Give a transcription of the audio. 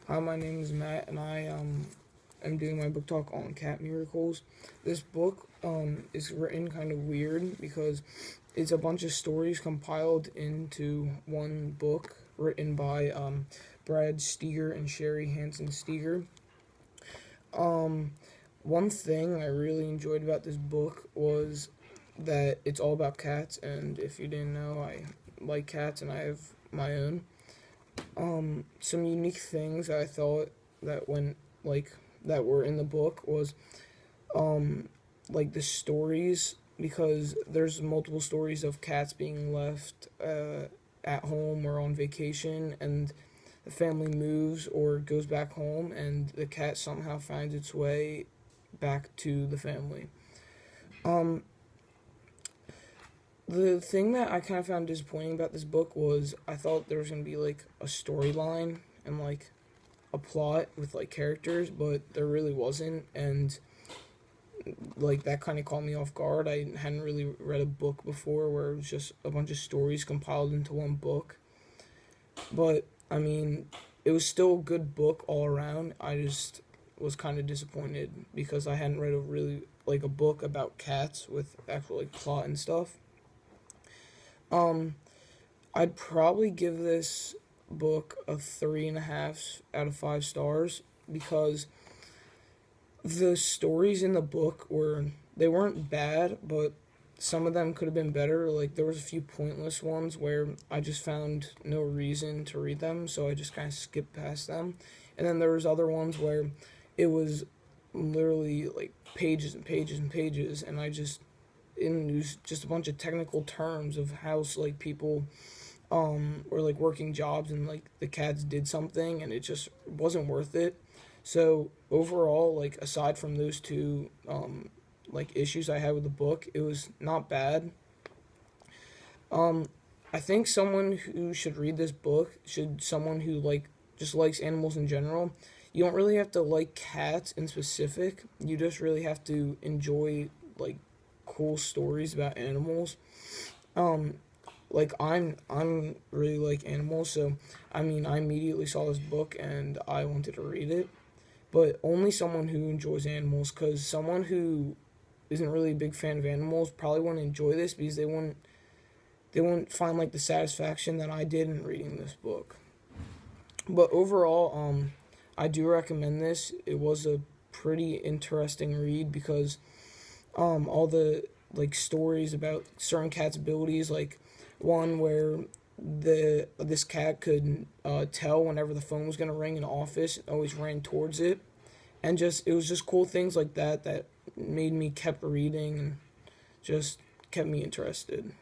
Hi, my name is Matt, and I am doing my book talk on cat miracles. This book is written kind of weird because it's a bunch of stories compiled into one book written by Brad Steger and Sherry Hansen Steger. Um, One thing I really enjoyed about this book was that it's all about cats, and if you didn't know, I like cats and I have my own. Some unique things I thought that went like that were in the book was um like the stories, because there's multiple stories of cats being left at home or on vacation, and the family moves or goes back home and the cat somehow finds its way back to the family. um the thing that I kind of found disappointing about this book was I thought there was going to be like a storyline and like a plot with like characters, but there really wasn't, and like that kind of caught me off guard. I hadn't really read a book before where it was just a bunch of stories compiled into one book. But I mean, it was still a good book all around. I just was kind of disappointed because I hadn't read a really like a book about cats with actual like plot and stuff. Um, I'd probably give this book a 3.5 out of 5 stars because the stories in the book they weren't bad, but some of them could have been better. Like there was a few pointless ones where I just found no reason to read them, so I just kind of skipped past them. And then there was other ones where it was literally like pages and pages and pages, and I just it was just a bunch of technical terms of how like people or like working jobs, and like the cats did something and it just wasn't worth it. So overall, like aside from those two like issues I had with the book, it was not bad. um I think someone who should read this book should someone who like just likes animals in general. You don't really have to like cats in specific, you just really have to enjoy like cool stories about animals. um like I'm really like animals, so I mean I immediately saw this book and I wanted to read it. But only someone who enjoys animals, because someone who isn't really a big fan of animals probably wouldn't enjoy this because they wouldn't find like the satisfaction that I did in reading this book. But overall, I do recommend this. It was a pretty interesting read because all the like stories about certain cats' abilities, like one where this cat could tell whenever the phone was gonna ring in the office, it always ran towards it, and just it was just cool things like that that made me kept reading and just kept me interested.